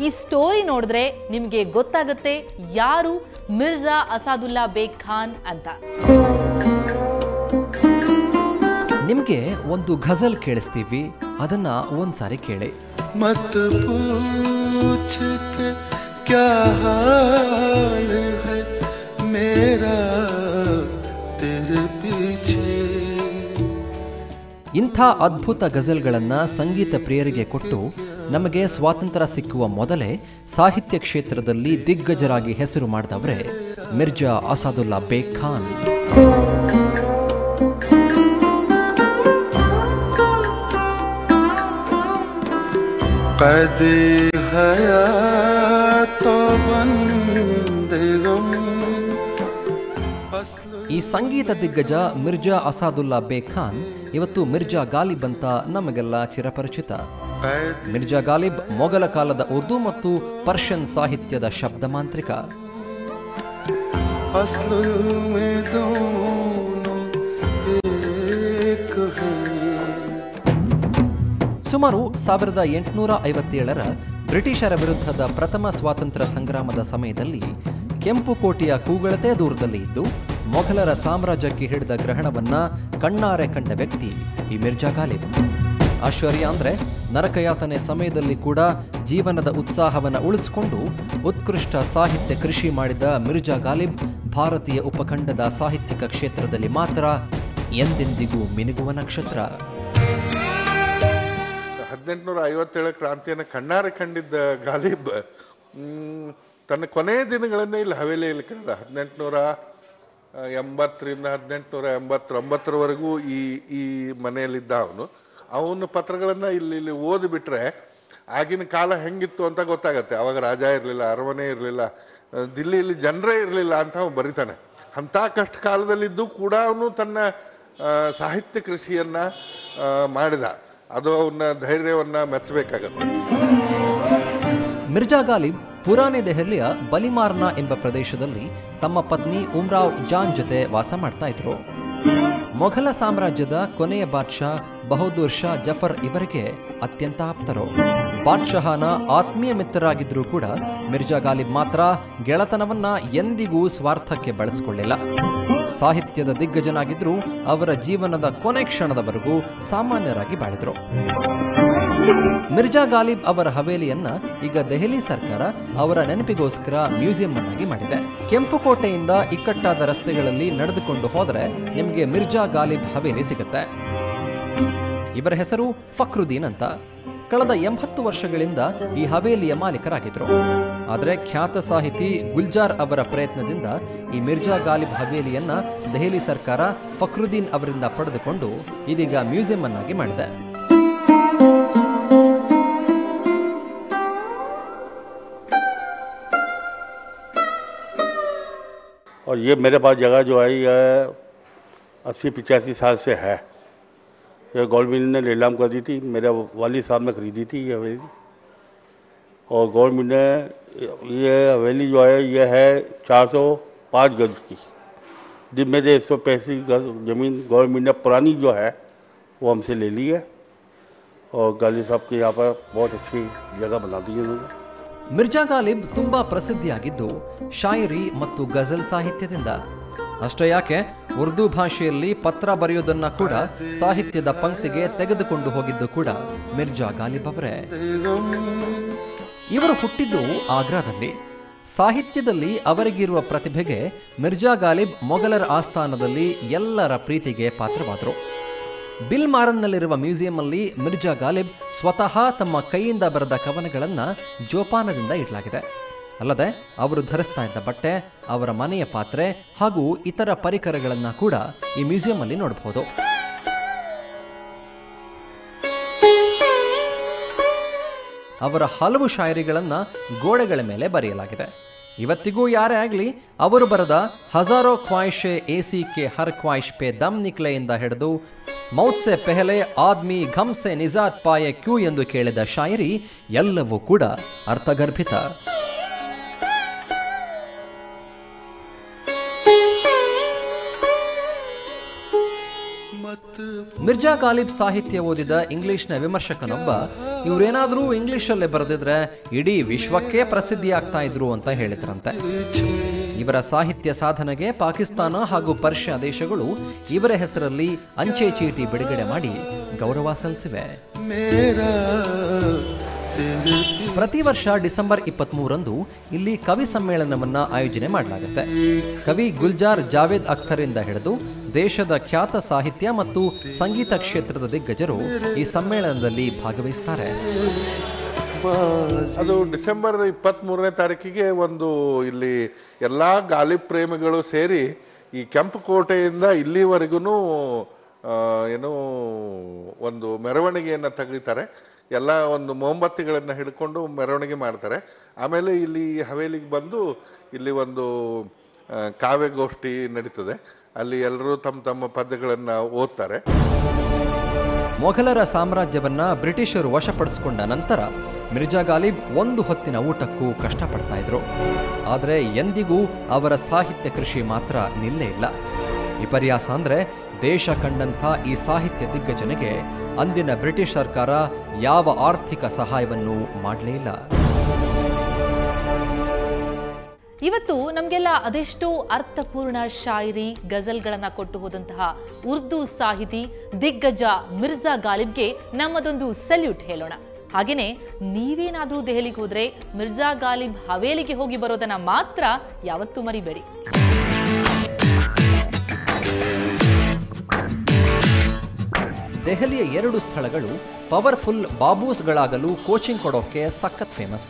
ಈ ಸ್ಟೋರಿ ನೋಡಿದ್ರೆ ನಿಮಗೆ ಗೊತ್ತಾಗುತ್ತೆ ಯಾರು ಮಿರ್ಜಾ ಅಸಾದುಲ್ಲಾ ಬೇಗ್ ಖಾನ್ ಅಂತ. ನಿಮಗೆ ಒಂದು ಘಜಲ್ ಕೇಳಿಸ್ತೀವಿ, ಅದನ್ನ ಒಂದ್ಸಾರಿ ಕೇಳಿ. ಮತ್ ಪೂಛ್ ಕೆ ಕ್ಯಾ ಹಾಲ್ ಹೈ ಮೇರಾ ತೆರೆ ಪೀಛೆ. ಇಂಥ ಅದ್ಭುತ ಗಜಲ್ಗಳನ್ನು ಸಂಗೀತ ಪ್ರಿಯರಿಗೆ ಕೊಟ್ಟು ನಮಗೆ ಸ್ವಾತಂತ್ರ್ಯ ಸಿಕ್ಕುವ ಮೊದಲೇ ಸಾಹಿತ್ಯ ಕ್ಷೇತ್ರದಲ್ಲಿ ದಿಗ್ಗಜರಾಗಿ ಹೆಸರು ಮಾಡಿದವರೇ ಮಿರ್ಜಾ ಅಸಾದುಲ್ಲಾ ಬೇಗ್ ಖಾನ್. ಈ ಸಂಗೀತ ದಿಗ್ಗಜ ಮಿರ್ಜಾ ಅಸಾದುಲ್ಲಾ ಬೇಗ್ ಖಾನ್ ಇವತ್ತು ಮಿರ್ಜಾ ಗಾಲಿಬ್ ಅಂತ ನಮಗೆಲ್ಲ ಚಿರಪರಿಚಿತ. ಮಿರ್ಜಾ ಗಾಲಿಬ್ ಮೊಘಲ ಕಾಲದ ಉರ್ದು ಮತ್ತು ಪರ್ಷಿಯನ್ ಸಾಹಿತ್ಯದ ಶಬ್ದ ಮಾಂತ್ರಿಕ. ಸುಮಾರು 1857ರ ಬ್ರಿಟಿಷರ ವಿರುದ್ಧದ ಪ್ರಥಮ ಸ್ವಾತಂತ್ರ್ಯ ಸಂಗ್ರಾಮದ ಸಮಯದಲ್ಲಿ ಕೆಂಪು ಕೋಟೆಯ ಕೂಗಳತೆ ದೂರದಲ್ಲಿ ಇದ್ದು ಮೊಘಲರ ಸಾಮ್ರಾಜ್ಯಕ್ಕೆ ಹಿಡಿದ ಗ್ರಹಣವನ್ನ ಕಣ್ಣಾರೆ ಕಂಡ ವ್ಯಕ್ತಿ ಈ ಮಿರ್ಜಾ ಗಾಲಿಬ್. ಆಶ್ಚರ್ಯ ಅಂದ್ರೆ ನರಕಯಾತನೆ ಸಮಯದಲ್ಲಿ ಕೂಡ ಜೀವನದ ಉತ್ಸಾಹವನ್ನು ಉಳಿಸಿಕೊಂಡು ಉತ್ಕೃಷ್ಟ ಸಾಹಿತ್ಯ ಕೃಷಿ ಮಾಡಿದ ಮಿರ್ಜಾ ಗಾಲಿಬ್ ಭಾರತೀಯ ಉಪಖಂಡದ ಸಾಹಿತ್ಯಿಕ ಕ್ಷೇತ್ರದಲ್ಲಿ ಮಾತ್ರ ಎಂದೆಂದಿಗೂ ಮಿನುಗುವ ನಕ್ಷತ್ರ. 1857 ಕ್ರಾಂತಿಯನ್ನು ಕಣ್ಣಾರೆ ಕಂಡಿದ್ದ ಗಾಲಿಬ್ ತನ್ನ ಕೊನೆಯ ದಿನಗಳನ್ನೇ ಇಲ್ಲಿ ಹವೇಲಿಯಲ್ಲಿ ಕಳೆದ. 1880ರಿಂದ 1889ರವರೆಗೂ ಈ ಮನೆಯಲ್ಲಿದ್ದ ಅವನ ಪತ್ರಗಳನ್ನು ಇಲ್ಲಿ ಓದಿಬಿಟ್ರೆ ಆಗಿನ ಕಾಲ ಹೆಂಗಿತ್ತು ಅಂತ ಗೊತ್ತಾಗತ್ತೆ. ಅವಾಗ ರಾಜ ಇರಲಿಲ್ಲ, ಅರಮನೆ ಇರಲಿಲ್ಲ, ದಿಲ್ಲಿಯಲ್ಲಿ ಜನರೇ ಇರಲಿಲ್ಲ ಅಂತ ಅವನು ಬರೀತಾನೆ. ಅಂಥ ಕಷ್ಟ ಕಾಲದಲ್ಲಿದ್ದು ಕೂಡ ಅವನು ತನ್ನ ಸಾಹಿತ್ಯ ಕೃಷಿಯನ್ನು ಮಾಡಿದ. ಅದು ಅವನ ಧೈರ್ಯವನ್ನು ಮೆಚ್ಚಬೇಕಾಗತ್ತೆ. ಮಿರ್ಜಾ ಗಾಲಿಬ್ ಪುರಾನೆ ದೆಹಲಿಯ ಬಲಿಮಾರ್ನಾ ಎಂಬ ಪ್ರದೇಶದಲ್ಲಿ ತಮ್ಮ ಪತ್ನಿ ಉಮ್ರಾವ್ ಜಾನ್ ಜೊತೆ ವಾಸ ಮಾಡ್ತಾ ಇದ್ರು. ಮೊಘಲ ಸಾಮ್ರಾಜ್ಯದ ಕೊನೆಯ ಬಾದ್ಶಾ ಬಹದ್ದೂರ್ ಶಾ ಜಫರ್ ಇವರಿಗೆ ಅತ್ಯಂತ ಆಪ್ತರು. ಬಾದ್ಶಾಹನ ಆತ್ಮೀಯ ಮಿತ್ರರಾಗಿದ್ರೂ ಕೂಡ ಮಿರ್ಜಾ ಗಾಲಿಬ್ ಮಾತ್ರ ಗೆಳತನವನ್ನ ಎಂದಿಗೂ ಸ್ವಾರ್ಥಕ್ಕೆ ಬಳಸಿಕೊಳ್ಳಿಲ್ಲ. ಸಾಹಿತ್ಯದ ದಿಗ್ಗಜನಾಗಿದ್ರೂ ಅವರ ಜೀವನದ ಕೊನೆ ಕ್ಷಣದವರೆಗೂ ಸಾಮಾನ್ಯರಾಗಿ ಬಾಳಿದ್ರು. ಮಿರ್ಜಾ ಗಾಲಿಬ್ ಅವರ ಹವೇಲಿಯನ್ನ ಈಗ ದೆಹಲಿ ಸರ್ಕಾರ ಅವರ ನೆನಪಿಗೋಸ್ಕರ ಮ್ಯೂಸಿಯಂ ಅನ್ನಾಗಿ ಮಾಡಿದೆ. ಕೆಂಪುಕೋಟೆಯಿಂದ ಇಕ್ಕಟ್ಟಾದ ರಸ್ತೆಗಳಲ್ಲಿ ನಡೆದುಕೊಂಡು ಹೋದರೆ ನಿಮಗೆ ಮಿರ್ಜಾ ಗಾಲಿಬ್ ಹವೇಲಿ ಸಿಗುತ್ತೆ. ಇವರ ಹೆಸರು ಫಕ್ರುದ್ದೀನ್ ಅಂತ. ಕಳೆದ 80 ವರ್ಷಗಳಿಂದ ಈ ಹವೇಲಿಯ ಮಾಲೀಕರಾಗಿದ್ರು. ಆದರೆ ಖ್ಯಾತ ಸಾಹಿತಿ ಗುಲ್ಜಾರ್ ಅವರ ಪ್ರಯತ್ನದಿಂದ ಈ ಮಿರ್ಜಾ ಗಾಲಿಬ್ ಹವೇಲಿಯನ್ನ ದೆಹಲಿ ಸರ್ಕಾರ ಫಕ್ರುದ್ದೀನ್ ಅವರಿಂದ ಪಡೆದುಕೊಂಡು ಇದೀಗ ಮ್ಯೂಸಿಯಂ ಅನ್ನಾಗಿ ಮಾಡಿದೆ. और ये मेरे पास जगह जो है ये 80-85 साल से है. ये गवर्नमेंट ने नीलाम कर दी थी. मेरे वाली साहब ने खरीदी थी ये हवेली. और गवर्नमेंट ने ये हवेली जो है ये है 405 गज की, जिनमें से 185 गज ज़मीन गवर्नमेंट ने पुरानी जो है वो हमसे ले ली है. और गालिब साहब के यहाँ पर बहुत अच्छी जगह बना दी है उन्होंने. ಮಿರ್ಜಾ ಗಾಲಿಬ್ ತುಂಬಾ ಪ್ರಸಿದ್ಧಿಯಾಗಿದ್ದು ಶಾಯರಿ ಮತ್ತು ಗಜಲ್ ಸಾಹಿತ್ಯದಿಂದ. ಅಷ್ಟೇ ಯಾಕೆ ಉರ್ದು ಭಾಷೆಯಲ್ಲಿ ಪತ್ರ ಬರೆಯೋದನ್ನ ಕೂಡ ಸಾಹಿತ್ಯದ ಪಂಕ್ತಿಗೆ ತೆಗೆದುಕೊಂಡು ಹೋಗಿದ್ದು ಕೂಡ ಮಿರ್ಜಾ ಗಾಲಿಬ್ ಅವರೇ. ಇವರು ಹುಟ್ಟಿದ್ದು ಆಗ್ರಾದಲ್ಲಿ. ಸಾಹಿತ್ಯದಲ್ಲಿ ಅವರಿಗಿರುವ ಪ್ರತಿಭೆಗೆ ಮಿರ್ಜಾ ಗಾಲಿಬ್ ಮೊಘಲರ ಆಸ್ಥಾನದಲ್ಲಿ ಎಲ್ಲರ ಪ್ರೀತಿಗೆ ಪಾತ್ರವಾದರು. ಬಿಲ್ ಮಾರನ್ನಲ್ಲಿರುವ ಮ್ಯೂಸಿಯಂ ಅಲ್ಲಿ ಮಿರ್ಜಾ ಗಾಲಿಬ್ ಸ್ವತಃ ತಮ್ಮ ಕೈಯಿಂದ ಬರೆದ ಕವನಗಳನ್ನು ಜೋಪಾನದಿಂದ ಇಡಲಾಗಿದೆ. ಅಲ್ಲದೆ ಅವರು ಧರಿಸ್ತಾ ಇದ್ದ ಬಟ್ಟೆ, ಅವರ ಮನೆಯ ಪಾತ್ರೆ ಹಾಗೂ ಇತರ ಪರಿಕರಗಳನ್ನು ಕೂಡ ಈ ಮ್ಯೂಸಿಯಂ ಅಲ್ಲಿ ನೋಡಬಹುದು. ಅವರ ಹಲವು ಶಾಯರಿಗಳನ್ನು ಗೋಡೆಗಳ ಮೇಲೆ ಬರೆಯಲಾಗಿದೆ. ಇವತ್ತಿಗೂ ಯಾರೇ ಆಗಲಿ ಅವರು ಬರೆದ ಹಜಾರೋ ಖ್ವಾಯಿಶೆ ಎಸಿ ಕೆ ಹರ್ ಖ್ವಾಯಿಶ್ ಪೆ ದಮ್ ನಿಕ್ಲೆ ಇಂದ ಹಿಡಿದು ಮೌತ್ ಸೆ ಪೆಹಲೆ ಆದ್ಮಿ ಘಮ್ ಸೆ ನಿಜಾತ್ ಪಾಯೆ ಕ್ಯೂ ಎಂದು ಕೇಳಿದ ಶಾಯರಿ ಎಲ್ಲವೂ ಕೂಡ ಅರ್ಥಗರ್ಭಿತ. ಮಿರ್ಜಾ ಗಾಲಿಬ್ ಸಾಹಿತ್ಯ ಓದಿದ ಇಂಗ್ಲಿಷ್ನ ವಿಮರ್ಶಕನೊಬ್ಬ ಇವರೇನಾದರೂ ಇಂಗ್ಲಿಷಲ್ಲೇ ಬರೆದಿದ್ರೆ ಇಡೀ ವಿಶ್ವಕ್ಕೆ ಪ್ರಸಿದ್ಧಿ ಆಗ್ತಾ ಇದ್ರು ಅಂತ ಹೇಳಿದ್ರಂತೆ. ಇವರ ಸಾಹಿತ್ಯ ಸಾಧನೆಗೆ ಪಾಕಿಸ್ತಾನ ಹಾಗೂ ಪರ್ಷಿಯಾ ದೇಶಗಳು ಇವರ ಹೆಸರಲ್ಲಿ ಅಂಚೆ ಚೀಟಿ ಬಿಡುಗಡೆ ಮಾಡಿ ಗೌರವ ಸಲ್ಲಿಸಿವೆ. ಪ್ರತಿ ವರ್ಷ ಡಿಸೆಂಬರ್ 23ರಂದು ಇಲ್ಲಿ ಕವಿ ಸಮ್ಮೇಳನವನ್ನ ಆಯೋಜನೆ ಮಾಡಲಾಗುತ್ತೆ. ಕವಿ ಗುಲ್ಜಾರ್ ಜಾವೇದ್ ಅಖ್ತರಿಂದ ಹಿಡಿದು ದೇಶದ ಖ್ಯಾತ ಸಾಹಿತ್ಯ ಮತ್ತು ಸಂಗೀತ ಕ್ಷೇತ್ರದ ದಿಗ್ಗಜರು ಈ ಸಮ್ಮೇಳನದಲ್ಲಿ ಭಾಗವಹಿಸ್ತಾರೆ. ಅದು ಡಿಸೆಂಬರ್ 23ನೇ ತಾರೀಕಿಗೆ ಒಂದು ಇಲ್ಲಿ ಎಲ್ಲ ಗಾಲಿಬ್ ಪ್ರೇಮಿಗಳು ಸೇರಿ ಈ ಕೆಂಪುಕೋಟೆಯಿಂದ ಇಲ್ಲಿವರೆಗೂ ಏನೋ ಒಂದು ಮೆರವಣಿಗೆಯನ್ನು ತೆಗಿತಾರೆ. ಎಲ್ಲ ಒಂದು ಮೊಂಬತ್ತಿಗಳನ್ನು ಹಿಡ್ಕೊಂಡು ಮೆರವಣಿಗೆ ಮಾಡ್ತಾರೆ. ಆಮೇಲೆ ಇಲ್ಲಿ ಹವೇಲಿಗೆ ಬಂದು ಇಲ್ಲಿ ಒಂದು ಕಾವ್ಯಗೋಷ್ಠಿ ನಡೀತದೆ. ಅಲ್ಲಿ ಎಲ್ಲರೂ ತಮ್ಮ ತಮ್ಮ ಪದ್ಯಗಳನ್ನು ಓದ್ತಾರೆ. ಮೊಘಲರ ಸಾಮ್ರಾಜ್ಯವನ್ನ ಬ್ರಿಟಿಷರು ವಶಪಡಿಸಿಕೊಂಡ ನಂತರ ಮಿರ್ಜಾ ಗಾಲಿಬ್ ಒಂದು ಹೊತ್ತಿನ ಊಟಕ್ಕೂ ಕಷ್ಟಪಡ್ತಾ ಇದ್ರು. ಆದರೆ ಎಂದಿಗೂ ಅವರ ಸಾಹಿತ್ಯ ಕೃಷಿ ಮಾತ್ರ ನಿಲ್ಲೇ ಇಲ್ಲ. ವಿಪರ್ಯಾಸ ಅಂದ್ರೆ ದೇಶ ಕಂಡಂಥ ಈ ಸಾಹಿತ್ಯ ದಿಗ್ಗಜನಿಗೆ ಅಂದಿನ ಬ್ರಿಟಿಷ್ ಸರ್ಕಾರ ಯಾವ ಆರ್ಥಿಕ ಸಹಾಯವನ್ನು ಮಾಡಲೇ ಇಲ್ಲ. ಇವತ್ತು ನಮಗೆಲ್ಲ ಅದೆಷ್ಟೋ ಅರ್ಥಪೂರ್ಣ ಶಾಯರಿ ಗಜಲ್ಗಳನ್ನ ಕೊಟ್ಟು ಹೋದಂತಹ ಉರ್ದು ಸಾಹಿತಿ ದಿಗ್ಗಜ ಮಿರ್ಜಾ ಗಾಲಿಬ್ಗೆ ನಮ್ಮದೊಂದು ಸಲ್ಯೂಟ್ ಹೇಳೋಣ. ಹಾಗೇನೆ ನೀವೇನಾದ್ರೂ ದೆಹಲಿಗೆ ಹೋದ್ರೆ ಮಿರ್ಜಾ ಗಾಲಿಬ್ ಹವೇಲಿಗೆ ಹೋಗಿ ಬರೋದನ್ನ ಮಾತ್ರ ಯಾವತ್ತೂ ಮರಿಬೇಡಿ. ದೆಹಲಿಯ 2 ಸ್ಥಳಗಳು ಪವರ್ಫುಲ್ ಬಾಬೂಸ್ಗಳಾಗಲು ಕೋಚಿಂಗ್ ಕೊಡೋಕೆ ಸಖತ್ ಫೇಮಸ್.